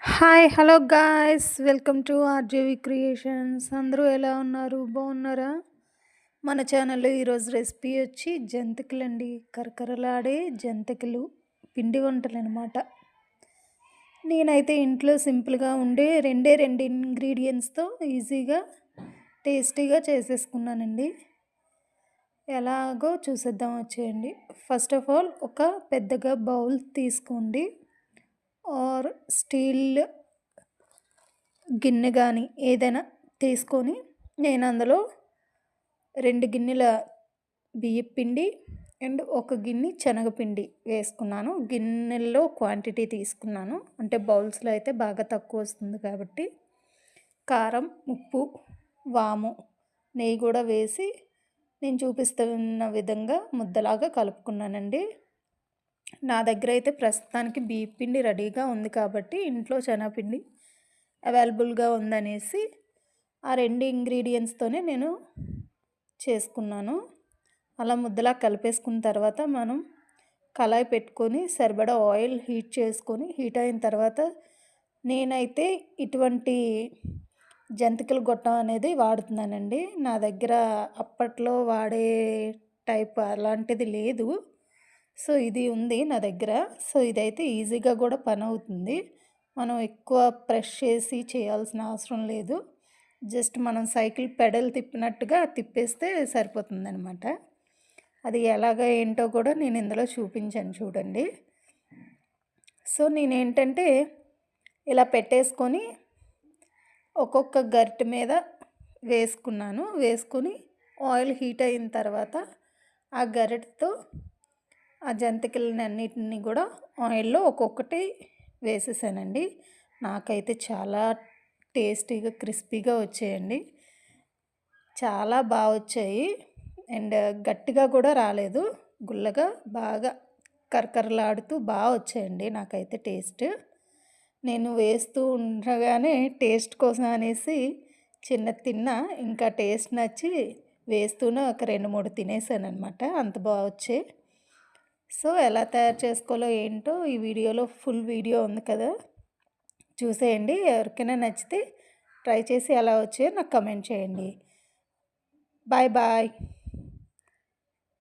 Hi! Hello guys! Welcome to RJV creations. అందరూ ఎలా ఉన్నారు? బాగున్నారా? మన ఛానల్‌లో ఈరోజు రెసిపీ వచ్చి జంతికలండి. కరకరలాడే జంతికలు, పిండి వంటలనమాట. నేనైతే ఇంట్లో సింపుల్‌గా ఉండే రెండు ఇంగ్రీడియెంట్స్‌తో ఈజీగా, టేస్టీగా చేసేసుకున్నానండి. ఎలాగో చూసేద్దాం వచ్చేయండి. ఫస్ట్ ఆఫ్ ఆల్ ఒక పెద్దగా బౌల్ తీసుకోండి. ఆర్ స్టీల్ గిన్నె కానీ ఏదైనా తీసుకొని నేను అందులో 2 గిన్నెల బియ్యపిండి అండ్ ఒక గిన్నె శనగపిండి వేసుకున్నాను. గిన్నెల్లో క్వాంటిటీ తీసుకున్నాను. అంటే బౌల్స్లో అయితే బాగా తక్కువ వస్తుంది కాబట్టి కారం, ఉప్పు, వాము, నెయ్యి కూడా వేసి నేను చూపిస్తున్న విధంగా ముద్దలాగా కలుపుకున్నానండి. నా దగ్గర అయితే ప్రస్తుతానికి బియ్యపిండి రెడీగా ఉంది కాబట్టి ఇంట్లో శనగపిండి అవైలబుల్గా ఉందనేసి ఆ 2 ఇంగ్రీడియెంట్స్తోనే నేను చేసుకున్నాను. అలా ముద్దలా కలిపేసుకున్న తర్వాత మనం కళాయి పెట్టుకొని సరిపడా ఆయిల్ హీట్ చేసుకొని హీట్ అయిన తర్వాత నేనైతే ఇటువంటి జంతికల గొట్టం అనేది వాడుతున్నానండి. నా దగ్గర అప్పట్లో వాడే టైప్ అలాంటిది లేదు. సో ఇది ఉంది నా దగ్గర. సో ఇదైతే ఈజీగా కూడా పని అవుతుంది. మనం ఎక్కువ ప్రెస్ చేసి చేయాల్సిన అవసరం లేదు. జస్ట్ మనం సైకిల్ పెడల్ తిప్పినట్టుగా తిప్పేస్తే సరిపోతుందనమాట. అది ఎలాగ ఏంటో కూడా నేను ఇందులో చూపించాను చూడండి. సో నేనేంటంటే ఇలా పెట్టేసుకొని ఒక్కొక్క గరిటె మీద వేసుకున్నాను. వేసుకొని ఆయిల్ హీట్ అయిన తర్వాత ఆ గరిటెతో ఆ జంతికలన్నిటిని కూడా ఆయిల్లో ఒక్కొక్కటి వేసేసానండి. నాకైతే చాలా టేస్టీగా క్రిస్పీగా వచ్చాయండి. చాలా బాగా వచ్చాయి అండ్ గట్టిగా కూడా రాలేదు. గుల్లగా బాగా కరకరలాడుతూ బాగా వచ్చాయండి నాకైతే టేస్ట్. నేను వేస్తూ ఉండగానే టేస్ట్ కోసం అనేసి చిన్నది తిన్నా. ఇంకా టేస్ట్ నచ్చి వేస్తూనే ఒక 2, 3 తినేసాననమాట. అంత బాగా వచ్చాయి. సో ఎలా తయారు చేసుకోవాలో ఏంటో ఈ వీడియోలో ఫుల్ వీడియో ఉంది కదా, చూసేయండి. ఎవరికైనా నచ్చితే ట్రై చేసి ఎలా వచ్చాయో నాకు కమెంట్ చేయండి. Bye bye.